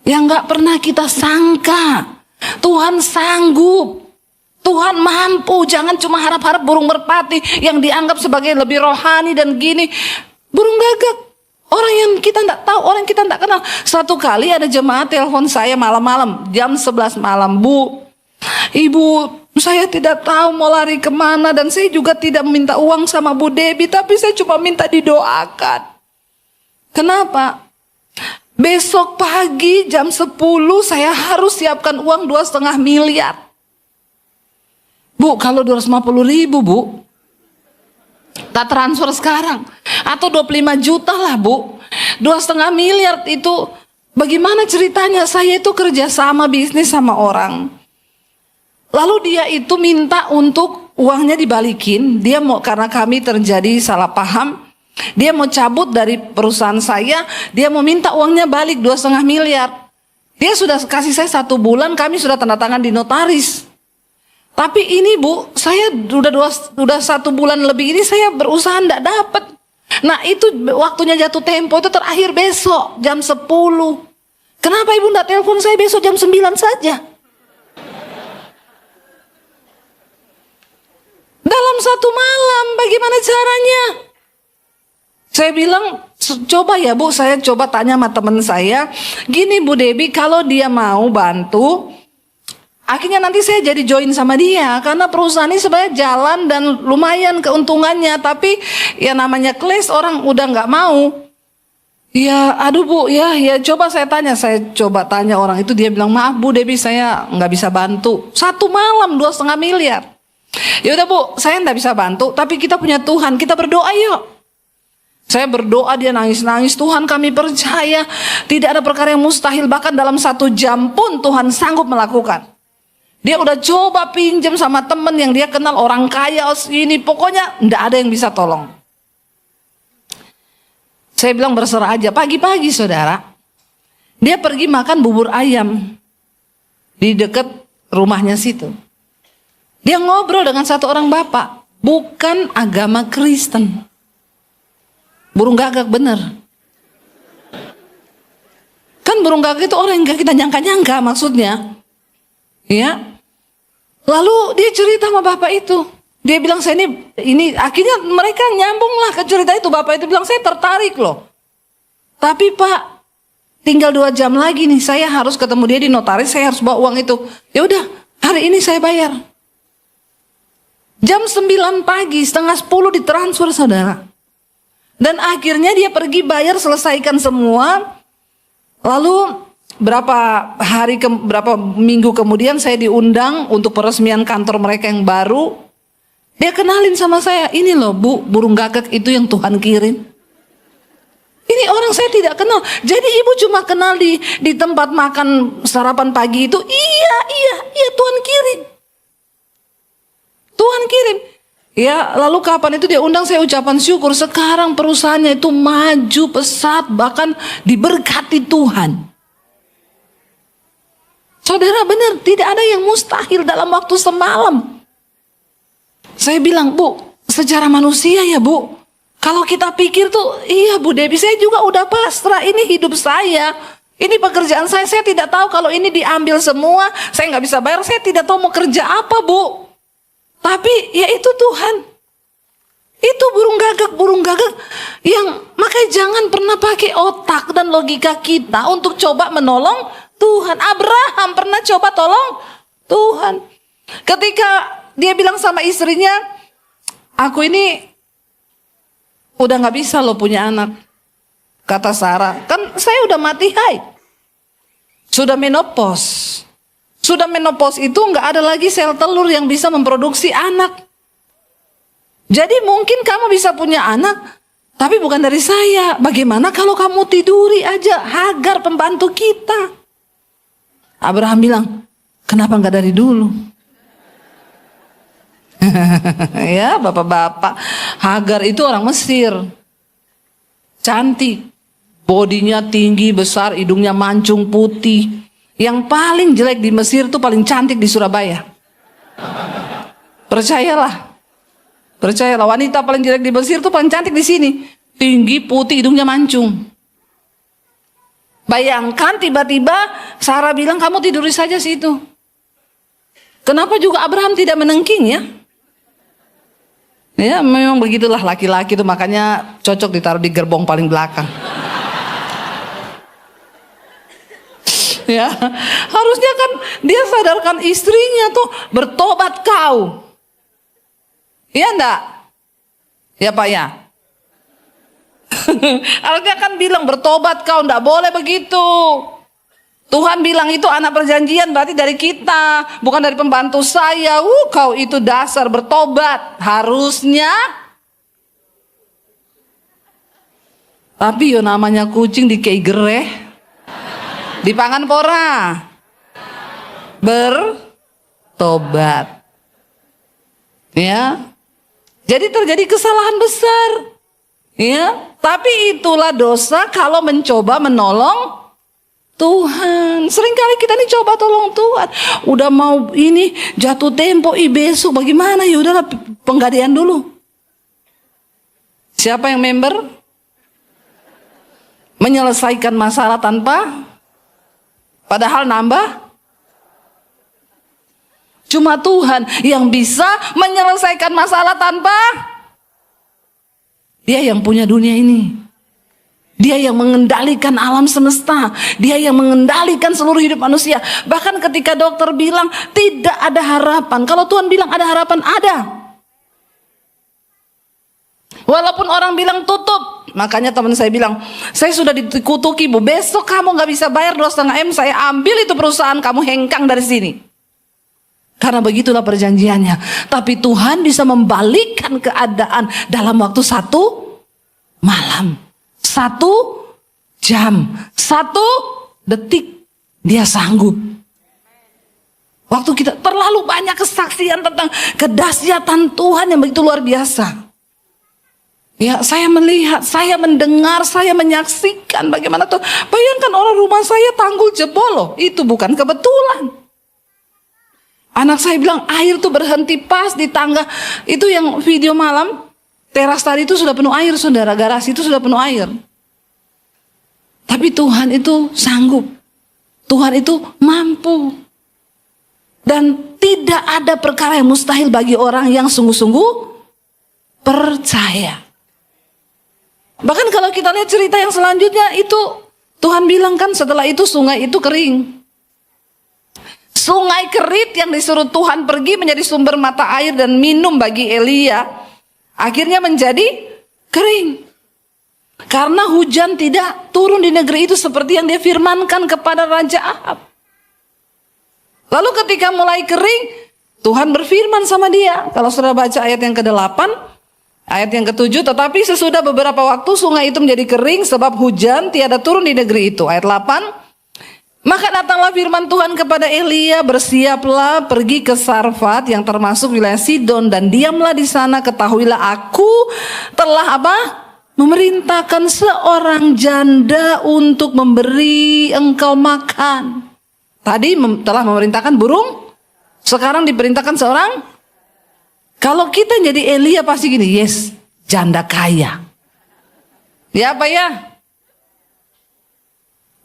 S1: Yang enggak pernah kita sangka. Tuhan sanggup. Tuhan mampu. Jangan cuma harap-harap burung merpati yang dianggap sebagai lebih rohani dan gini. Burung gagak. Orang yang kita tidak tahu, orang yang kita tidak kenal. Satu kali ada jemaat telepon saya malam-malam, jam 11 malam. Bu, Ibu, saya tidak tahu mau lari kemana. Dan saya juga tidak meminta uang sama Bu Debbie, tapi saya cuma minta didoakan. Kenapa? Besok pagi jam 10 saya harus siapkan uang 2,5 miliar. Bu, kalau 250.000 Bu, tak transfer sekarang. Atau 25 juta lah Bu. 2,5 miliar itu bagaimana ceritanya? Saya itu kerja sama bisnis sama orang. Lalu dia itu minta untuk uangnya dibalikin. Dia mau, karena kami terjadi salah paham, dia mau cabut dari perusahaan saya. Dia mau minta uangnya balik 2,5 miliar. Dia sudah kasih saya 1 bulan, kami sudah tanda tangan di notaris. Tapi ini Bu, saya udah 1 bulan lebih ini saya berusaha enggak dapat. Nah itu waktunya jatuh tempo itu terakhir besok jam 10. Kenapa Ibu enggak telepon saya besok jam 9 saja? Dalam 1 malam, bagaimana caranya? Saya bilang, coba ya Bu, saya coba tanya sama teman saya. Gini Bu Debbie, kalau dia mau bantu, akhirnya nanti saya jadi join sama dia. Karena perusahaan ini sebenarnya jalan dan lumayan keuntungannya. Tapi ya namanya kelas orang udah nggak mau. Ya aduh Bu, ya coba saya coba tanya orang itu. Dia bilang, maaf Bu Debbie, saya nggak bisa bantu. 1 malam 2,5 miliar. Ya udah Bu, saya nggak bisa bantu, tapi kita punya Tuhan, kita berdoa yuk. Saya berdoa, dia nangis-nangis. Tuhan, kami percaya tidak ada perkara yang mustahil, bahkan dalam 1 jam pun Tuhan sanggup melakukan. Dia udah coba pinjam sama temen yang dia kenal, orang kaya ini, pokoknya nggak ada yang bisa tolong. Saya bilang berserah aja. Pagi-pagi saudara, dia pergi makan bubur ayam di dekat rumahnya situ. Dia ngobrol dengan 1 orang bapak, bukan agama Kristen. Burung gagak bener. Kan burung gagak itu orang yang gak kita nyangka-nyangka maksudnya. Ya. Lalu dia cerita sama bapak itu. Dia bilang, saya ini akhirnya mereka nyambung lah ke cerita itu. Bapak itu bilang, saya tertarik loh. Tapi Pak, tinggal 2 jam lagi nih, saya harus ketemu dia di notaris, saya harus bawa uang itu. Ya udah, hari ini saya bayar. Jam 9 pagi, setengah 10 ditransfer saudara. Dan akhirnya dia pergi bayar, selesaikan semua. Lalu berapa minggu kemudian saya diundang untuk peresmian kantor mereka yang baru. Dia kenalin sama saya, ini loh Bu, burung gagak itu yang Tuhan kirim. Ini orang saya tidak kenal. Jadi Ibu cuma kenal di tempat makan sarapan pagi itu. Iya Tuhan kirim. Tuhan kirim. Ya, lalu kapan itu dia undang, saya ucapan syukur. Sekarang perusahaannya itu maju pesat, bahkan diberkati Tuhan. Saudara benar, tidak ada yang mustahil dalam waktu semalam. Saya bilang, Bu, secara manusia ya Bu, kalau kita pikir tuh, iya Bu Debbie, saya juga udah pasrah, ini hidup saya. Ini pekerjaan saya tidak tahu kalau ini diambil semua, saya nggak bisa bayar, saya tidak tahu mau kerja apa Bu. Tapi ya itu Tuhan. Itu burung gagak yang makanya jangan pernah pakai otak dan logika kita untuk coba menolong Tuhan. Abraham pernah coba tolong Tuhan. Ketika dia bilang sama istrinya, aku ini udah gak bisa loh punya anak. Kata Sarah, kan saya udah mati haid. Sudah menopause. Sudah menopause itu nggak ada lagi sel telur yang bisa memproduksi anak. Jadi mungkin kamu bisa punya anak, tapi bukan dari saya. Bagaimana kalau kamu tiduri aja Hagar pembantu kita? Abraham bilang, kenapa nggak dari dulu? Ya bapak-bapak, Hagar itu orang Mesir. Cantik, bodinya tinggi, besar, hidungnya mancung putih. Yang paling jelek di Mesir itu paling cantik di Surabaya. Percayalah. Percayalah, wanita paling jelek di Mesir itu paling cantik di sini. Tinggi, putih, hidungnya mancung. Bayangkan tiba-tiba Sarah bilang, kamu tiduri saja situ. Kenapa juga Abraham tidak menengking ya? Ya memang begitulah laki-laki itu, makanya cocok ditaruh di gerbong paling belakang. Ya, harusnya kan dia sadarkan istrinya tuh, bertobat kau. Iya enggak? Ya Pak ya. Harusnya kan bilang bertobat kau, enggak boleh begitu. Tuhan bilang itu anak perjanjian, berarti dari kita, bukan dari pembantu saya. Kau itu dasar bertobat, harusnya. Tapi yo namanya kucing dikei gereh. Dipangan pora, bertobat, ya. Jadi terjadi kesalahan besar, ya. Tapi itulah dosa kalau mencoba menolong Tuhan. Seringkali kita nih coba tolong Tuhan. Udah mau ini jatuh tempo, besok bagaimana? Ya udahlah penggadian dulu. Siapa yang member? Menyelesaikan masalah tanpa padahal nambah. Cuma Tuhan yang bisa menyelesaikan masalah tanpa. Dia yang punya dunia ini. Dia yang mengendalikan alam semesta. Dia yang mengendalikan seluruh hidup manusia. Bahkan ketika dokter bilang tidak ada harapan, kalau Tuhan bilang ada harapan, ada. Walaupun orang bilang tutup. Makanya teman saya bilang, saya sudah dikutuki Bu, besok kamu gak bisa bayar 2,5 M, saya ambil itu perusahaan, kamu hengkang dari sini. Karena begitulah perjanjiannya. Tapi Tuhan bisa membalikkan keadaan dalam waktu 1 malam. 1 jam, 1 detik, dia sanggup. Waktu kita terlalu banyak kesaksian tentang kedahsyatan Tuhan yang begitu luar biasa. Ya, saya melihat, saya mendengar, saya menyaksikan bagaimana tuh. Bayangkan orang rumah saya tanggul jebol loh, itu bukan kebetulan. Anak saya bilang air tuh berhenti pas di tangga. Itu yang video malam. Teras tadi itu sudah penuh air, saudara. Garasi itu sudah penuh air. Tapi Tuhan itu sanggup. Tuhan itu mampu. Dan tidak ada perkara yang mustahil bagi orang yang sungguh-sungguh percaya. Bahkan kalau kita lihat cerita yang selanjutnya itu, Tuhan bilang kan setelah itu sungai itu kering. Sungai Kerit yang disuruh Tuhan pergi menjadi sumber mata air dan minum bagi Elia. Akhirnya menjadi kering. Karena hujan tidak turun di negeri itu seperti yang dia firmankan kepada Raja Ahab. Lalu ketika mulai kering, Tuhan berfirman sama dia. Kalau sudah baca ayat yang ke-8, ayat yang ke-7, tetapi sesudah beberapa waktu sungai itu menjadi kering sebab hujan tiada turun di negeri itu. Ayat 8, maka datanglah firman Tuhan kepada Elia, bersiaplah pergi ke Sarfat yang termasuk wilayah Sidon dan diamlah di sana, ketahuilah aku telah apa? Memerintahkan seorang janda untuk memberi engkau makan. Tadi telah memerintahkan burung, sekarang diperintahkan seorang. Kalau kita jadi Elia pasti gini, yes, janda kaya. Ya apa ya?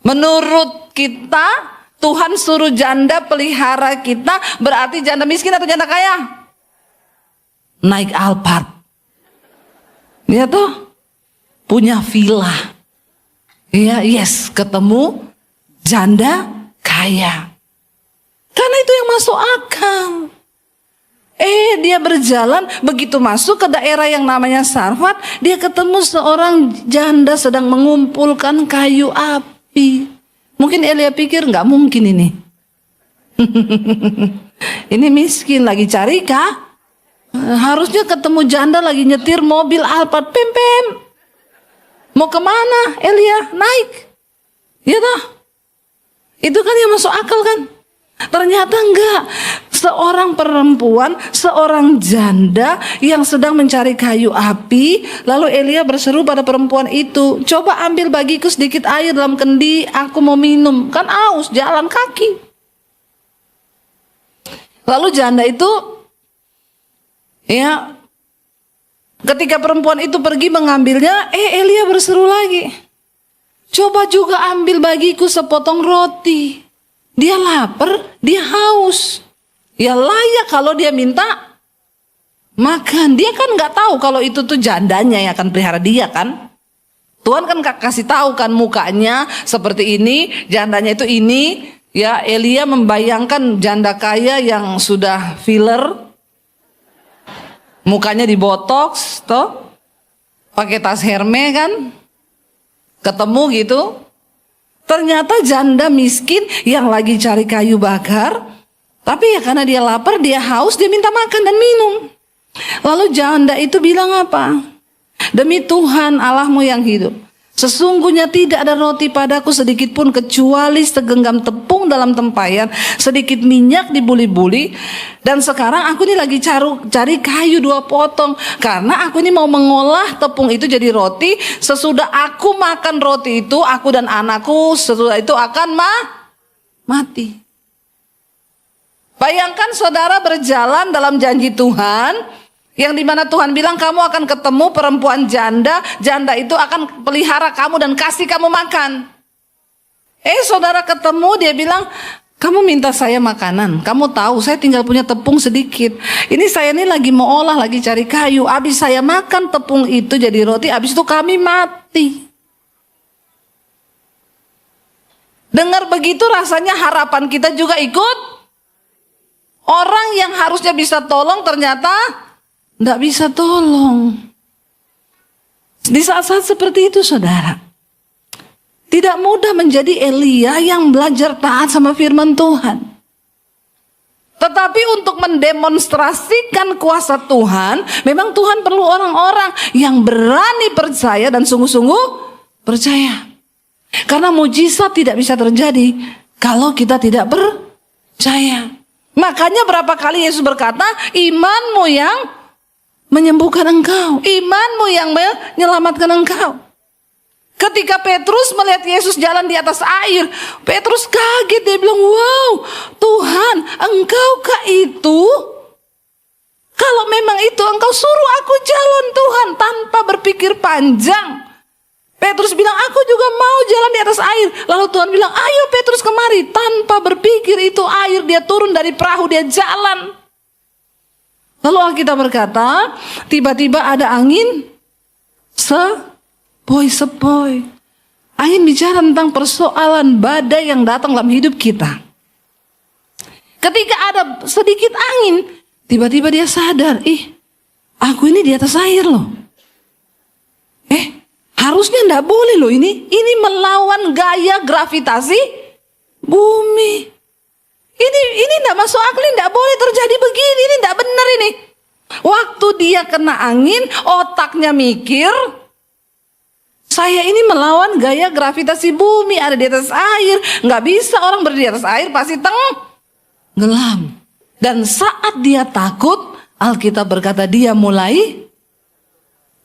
S1: Menurut kita, Tuhan suruh janda pelihara kita, berarti janda miskin atau janda kaya? Naik Alphard. Ya toh? Punya villa. Ya, yes, ketemu janda kaya. Karena itu yang masuk akal. Dia berjalan, begitu masuk ke daerah yang namanya Sarfat, dia ketemu seorang janda sedang mengumpulkan kayu api. Mungkin Elia pikir nggak mungkin ini. Ini miskin lagi cari kah? Harusnya ketemu janda lagi nyetir mobil Alphard, pem. Mau kemana Elia? Naik. Ya toh? Itu kan yang masuk akal kan? Ternyata enggak. Seorang perempuan, seorang janda yang sedang mencari kayu api. Lalu Elia berseru pada perempuan itu, coba ambil bagiku sedikit air dalam kendi, aku mau minum. Kan aus, jalan kaki. Lalu janda itu, ya, ketika perempuan itu pergi mengambilnya, Elia berseru lagi, coba juga ambil bagiku sepotong roti. Dia lapar, dia haus. Ya layak kalau dia minta makan. Dia kan nggak tahu kalau itu tuh jandanya yang akan pelihara dia kan. Tuhan kan kasih tahu kan mukanya seperti ini, jandanya itu ini. Ya Elia membayangkan janda kaya yang sudah filler, mukanya dibotox, toh, pakai tas Hermes kan, ketemu gitu. Ternyata janda miskin yang lagi cari kayu bakar, tapi ya karena dia lapar, dia haus, dia minta makan dan minum. Lalu janda itu bilang apa? Demi Tuhan Allahmu yang hidup, Sesungguhnya tidak ada roti padaku sedikit pun kecuali segenggam tepung dalam tempayan, sedikit minyak dibuli-buli. Dan sekarang aku ini lagi cari kayu 2 potong, karena aku ini mau mengolah tepung itu jadi roti. Sesudah aku makan roti itu, aku dan anakku sesudah itu akan mati. Bayangkan saudara berjalan dalam janji Tuhan, yang dimana Tuhan bilang kamu akan ketemu perempuan janda. Janda itu akan pelihara kamu dan kasih kamu makan. Saudara ketemu, dia bilang, kamu minta saya makanan. Kamu tahu saya tinggal punya tepung sedikit. Ini saya lagi mau olah, lagi cari kayu. Habis saya makan tepung itu jadi roti, habis itu kami mati. Dengar begitu rasanya harapan kita juga ikut. Orang yang harusnya bisa tolong ternyata tidak bisa tolong. Di saat-saat seperti itu saudara, tidak mudah menjadi Elia yang belajar taat sama firman Tuhan. Tetapi untuk mendemonstrasikan kuasa Tuhan, memang Tuhan perlu orang-orang yang berani percaya dan sungguh-sungguh percaya. Karena mujizat tidak bisa terjadi kalau kita tidak percaya. Makanya berapa kali Yesus berkata, imanmu yang menyembuhkan engkau, imanmu yang menyelamatkan engkau. Ketika Petrus melihat Yesus jalan di atas air, Petrus kaget, dia bilang, wow Tuhan, engkaukah itu? Kalau memang itu engkau suruh aku jalan Tuhan. Tanpa berpikir panjang, Petrus bilang, aku juga mau jalan di atas air. Lalu Tuhan bilang, ayo Petrus kemari. Tanpa berpikir itu air, dia turun dari perahu, dia jalan. Lalu Alkitab berkata, tiba-tiba ada angin sepoi-sepoi. Angin bicara tentang persoalan badai yang datang dalam hidup kita. Ketika ada sedikit angin, tiba-tiba dia sadar, aku ini di atas air loh. Harusnya enggak boleh loh ini. Ini melawan gaya gravitasi bumi. Ini enggak masuk akal, enggak boleh terjadi begini, ini enggak benar ini. Waktu dia kena angin, otaknya mikir, saya ini melawan gaya gravitasi bumi, ada di atas air. Enggak bisa orang berdiri di atas air, pasti tenggelam. Dan saat dia takut, Alkitab berkata dia mulai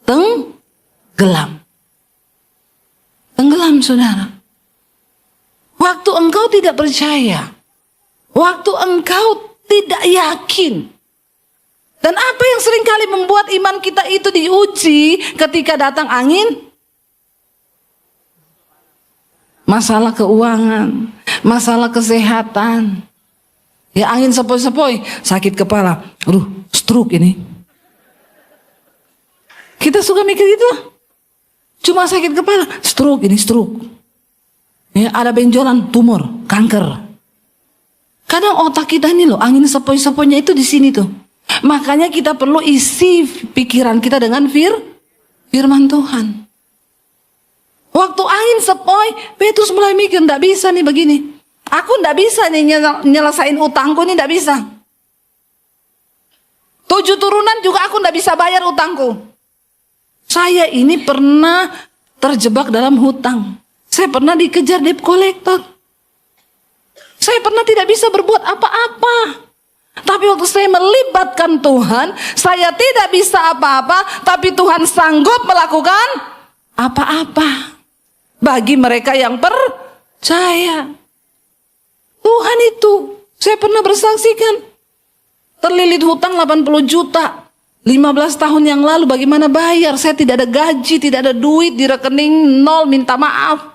S1: tenggelam. Tenggelam saudara. Waktu engkau tidak percaya, waktu engkau tidak yakin. Dan apa yang seringkali membuat iman kita itu diuji ketika datang angin? Masalah keuangan, masalah kesehatan. Ya angin sepoi-sepoi, sakit kepala. Aduh, stroke ini. Kita suka mikir gitu. Cuma sakit kepala, stroke ini, stroke. Ya, ada benjolan, tumor, kanker. Kadang otak kita ini loh, angin sepoi-sepoinya itu di sini tuh. Makanya kita perlu isi pikiran kita dengan firman Tuhan. Waktu angin sepoi, Petrus mulai mikir, nggak bisa nih begini. Aku nggak bisa nih nyelesain utangku nih, nggak bisa. 7 turunan juga aku nggak bisa bayar utangku. Saya ini pernah terjebak dalam hutang. Saya pernah dikejar debt collector. Saya pernah tidak bisa berbuat apa-apa. Tapi waktu saya melibatkan Tuhan, saya tidak bisa apa-apa, tapi Tuhan sanggup melakukan apa-apa. Bagi mereka yang percaya. Tuhan itu, saya pernah bersaksikan. Terlilit hutang 80 juta. 15 tahun yang lalu bagaimana bayar? Saya tidak ada gaji, tidak ada duit di rekening, nol, minta maaf.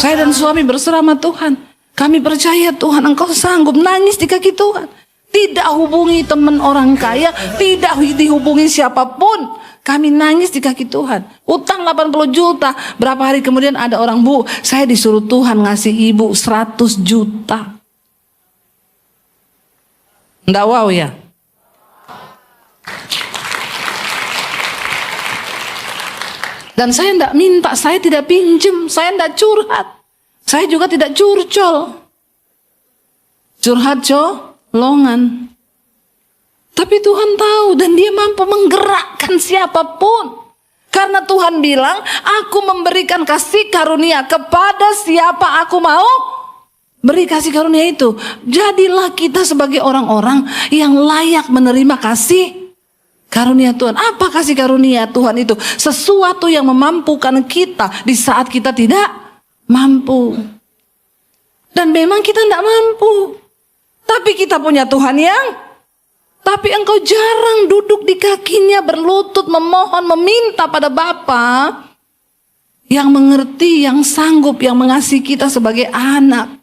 S1: Saya dan suami berserah sama Tuhan. Kami percaya Tuhan, Engkau sanggup. Nangis di kaki Tuhan. Tidak hubungi teman orang kaya, tidak dihubungi siapapun. Kami nangis di kaki Tuhan. Utang 80 juta. Berapa hari kemudian ada orang, Bu, saya disuruh Tuhan ngasih ibu 100 juta. Nggak wow ya? Dan saya tidak minta, saya tidak pinjem, saya tidak curhat. Saya juga tidak curcol. Curhat colongan. Tapi Tuhan tahu dan Dia mampu menggerakkan siapapun. Karena Tuhan bilang, aku memberikan kasih karunia kepada siapa aku mau beri kasih karunia itu. Jadilah kita sebagai orang-orang yang layak menerima kasih karunia Tuhan. Apa kasih karunia Tuhan itu? Sesuatu yang memampukan kita di saat kita tidak mampu. Dan memang kita tidak mampu. Tapi kita punya Tuhan tapi engkau jarang duduk di kakinya, berlutut, memohon, meminta pada Bapa yang mengerti, yang sanggup, yang mengasihi kita sebagai anak.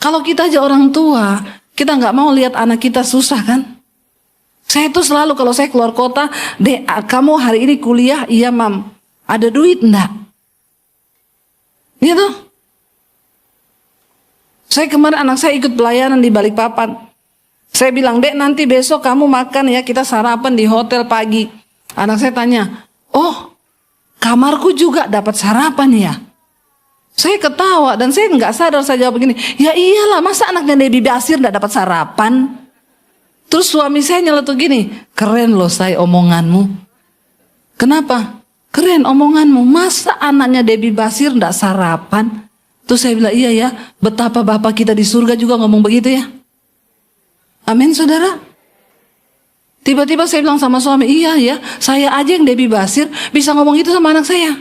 S1: Kalau kita aja orang tua, kita nggak mau lihat anak kita susah kan? Saya itu selalu kalau saya keluar kota, Dek, kamu hari ini kuliah? Iya, Mam. Ada duit enggak? Gitu. Saya kemarin anak saya ikut pelayanan di Balikpapan. Saya bilang, Dek, nanti besok kamu makan ya, kita sarapan di hotel pagi. Anak saya tanya, oh, kamarku juga dapat sarapan ya? Saya ketawa dan saya nggak sadar, saya jawab begini, ya iyalah, masa anaknya Debbie Basir nggak dapat sarapan? Terus suami saya nyeletuk gini, keren loh saya omonganmu. Kenapa? Keren omonganmu, masa anaknya Debbie Basir nggak sarapan? Terus saya bilang, iya ya, betapa Bapak kita di surga juga ngomong begitu ya. Amin, saudara. Tiba-tiba saya bilang sama suami, iya ya, saya aja yang Debbie Basir bisa ngomong itu sama anak saya.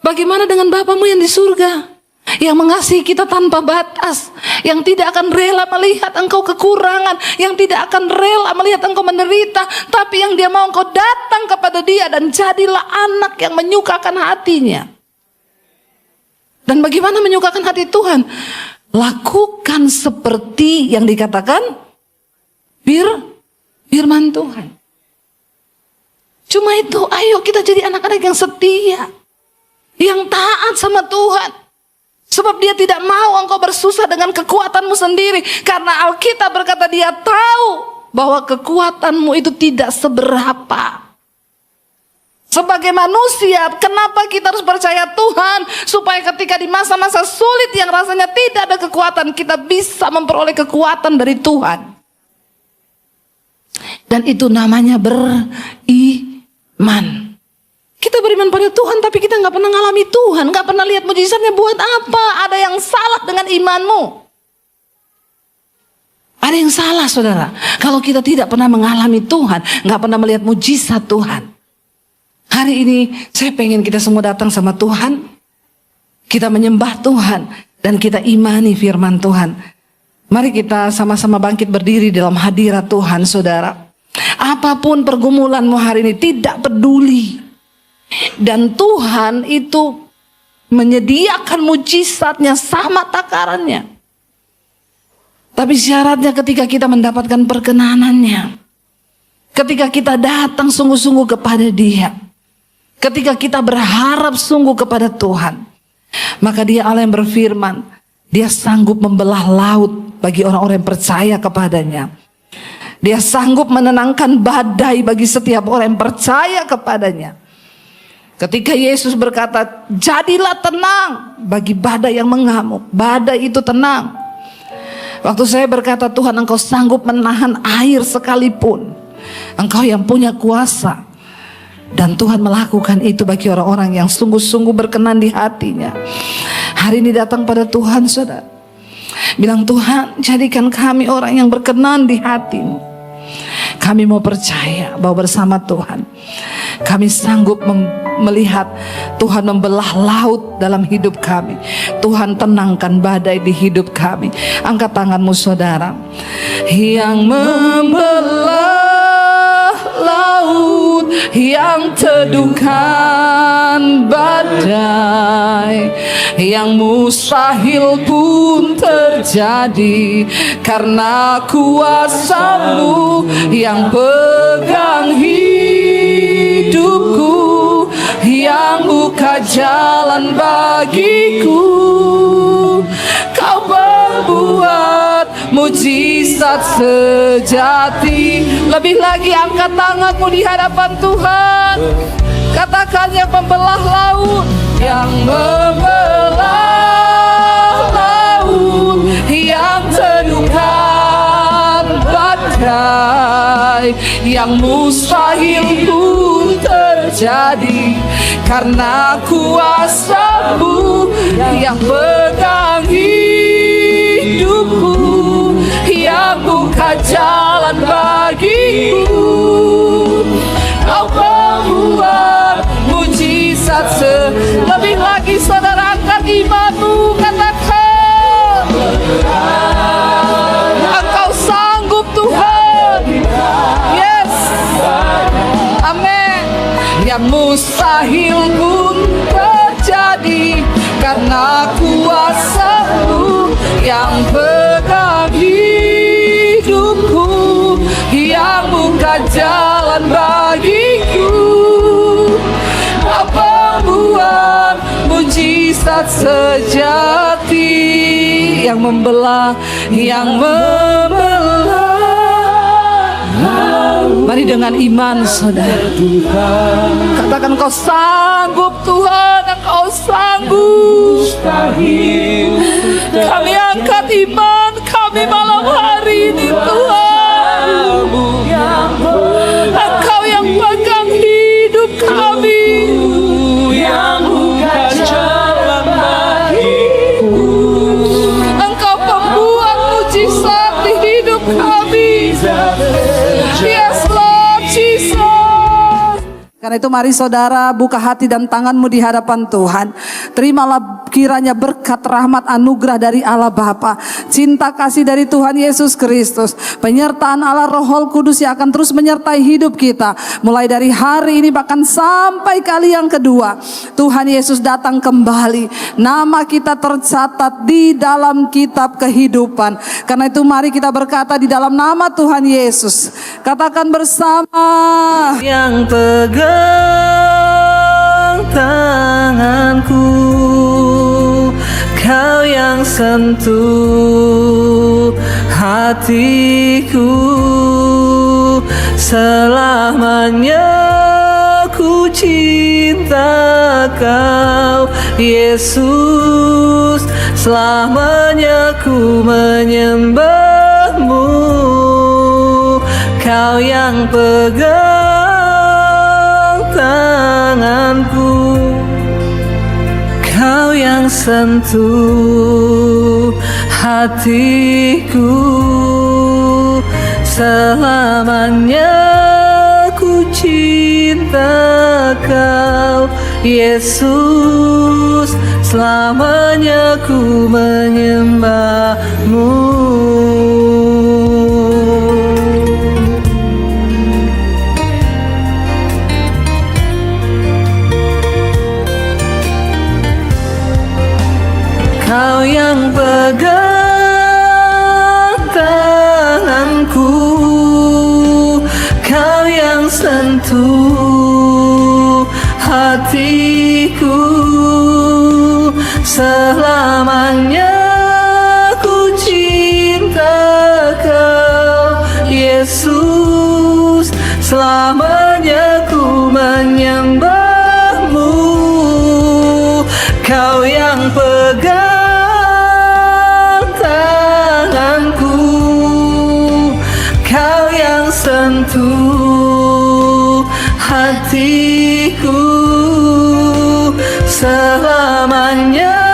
S1: Bagaimana dengan Bapamu yang di surga, yang mengasihi kita tanpa batas, yang tidak akan rela melihat engkau kekurangan, yang tidak akan rela melihat engkau menderita, tapi yang dia mau engkau datang kepada dia dan jadilah anak yang menyukakan hatinya. Dan bagaimana menyukakan hati Tuhan? Lakukan seperti yang dikatakan firman Tuhan. Cuma itu, ayo kita jadi anak-anak yang setia, yang taat sama Tuhan. Sebab dia tidak mau engkau bersusah dengan kekuatanmu sendiri. Karena Alkitab berkata dia tahu bahwa kekuatanmu itu tidak seberapa. Sebagai manusia, kenapa kita harus percaya Tuhan? Supaya ketika di masa-masa sulit yang rasanya tidak ada kekuatan, kita bisa memperoleh kekuatan dari Tuhan. Dan itu namanya beriman. Kita beriman pada Tuhan, tapi kita nggak pernah ngalami Tuhan, nggak pernah lihat mujizatnya. Buat apa? Ada yang salah dengan imanmu. Ada yang salah, saudara. Kalau kita tidak pernah mengalami Tuhan, nggak pernah melihat mujizat Tuhan. Hari ini saya pengen kita semua datang sama Tuhan, kita menyembah Tuhan, dan kita imani firman Tuhan. Mari kita sama-sama bangkit berdiri dalam hadirat Tuhan, saudara. Apapun pergumulanmu hari ini, tidak peduli. Dan Tuhan itu menyediakan mujizatnya sama takarannya. Tapi syaratnya ketika kita mendapatkan perkenanannya, ketika kita datang sungguh-sungguh kepada Dia, ketika kita berharap sungguh kepada Tuhan, maka Dia Allah yang berfirman, Dia sanggup membelah laut bagi orang-orang yang percaya kepadanya. Dia sanggup menenangkan badai bagi setiap orang yang percaya kepadanya. Ketika Yesus berkata, jadilah tenang bagi badai yang mengamuk, badai itu tenang. Waktu saya berkata, Tuhan Engkau sanggup menahan air sekalipun, Engkau yang punya kuasa. Dan Tuhan melakukan itu bagi orang-orang yang sungguh-sungguh berkenan di hatinya. Hari ini datang pada Tuhan, saudara. Bilang, Tuhan, jadikan kami orang yang berkenan di hati-Mu. Kami mau percaya bahwa bersama Tuhan kami sanggup melihat Tuhan membelah laut dalam hidup kami. Tuhan tenangkan badai di hidup kami. Angkat tanganmu, saudara. Yang membelah laut, yang teduhkan badai, yang mustahil pun terjadi karena kuasa-Mu yang pegang hidupku, yang buka jalan bagiku. Kau berbuat mujizat sejati. Lebih lagi angkat tanganmu di hadapan Tuhan. Katakan, yang membelah laut, yang membelah laut, yang teduhkan badai, yang mustahil pun terjadi karena kuasa-Mu yang pegang hidupku, yang buka jalan bagiku. Kau pembuat mujizat lebih lagi, saudara, angkat imanmu, katakan Engkau sanggup Tuhan. Yes, amin. Yang mustahil pun terjadi karena kuasa-Mu yang pegang hidupku, yang buka jalan bagiku. Apa buat mujizat sejati yang membelah, yang membelah. Mari dengan iman, saudara, katakan Kau sanggup Tuhan, Engkau sanggup. Kami angkat iman kami malam hari ini, Tuhan. Engkau yang pegang hidup kami, yang buka jalan bagiku. Engkau pembuat mujizat di hidup kami. Yes Lord Jesus. Karena itu mari saudara buka hati dan tanganmu di hadapan Tuhan. Terimalah kiranya berkat, rahmat, anugerah dari Allah Bapa, cinta kasih dari Tuhan Yesus Kristus, penyertaan Allah Roh Kudus yang akan terus menyertai hidup kita. Mulai dari hari ini bahkan sampai kali yang kedua Tuhan Yesus datang kembali, nama kita tercatat di dalam kitab kehidupan. Karena itu mari kita berkata di dalam nama Tuhan Yesus. Katakan bersama. Yang pegang tanganku, Kau yang sentuh hatiku, selamanya ku cinta Kau Yesus, selamanya ku menyembah-Mu. Kau yang pegang tanganku, Kau yang sentuh hatiku, selamanya ku cinta Kau Yesus, selamanya ku menyembah-Mu. Kau yang pegang tanganku, Kau yang sentuh hatiku, selamanya ku cinta Kau Yesus, selamanya ku menyembah-Mu. Kau yang pegang tanganku, Kau yang sentuh hatiku, selamanya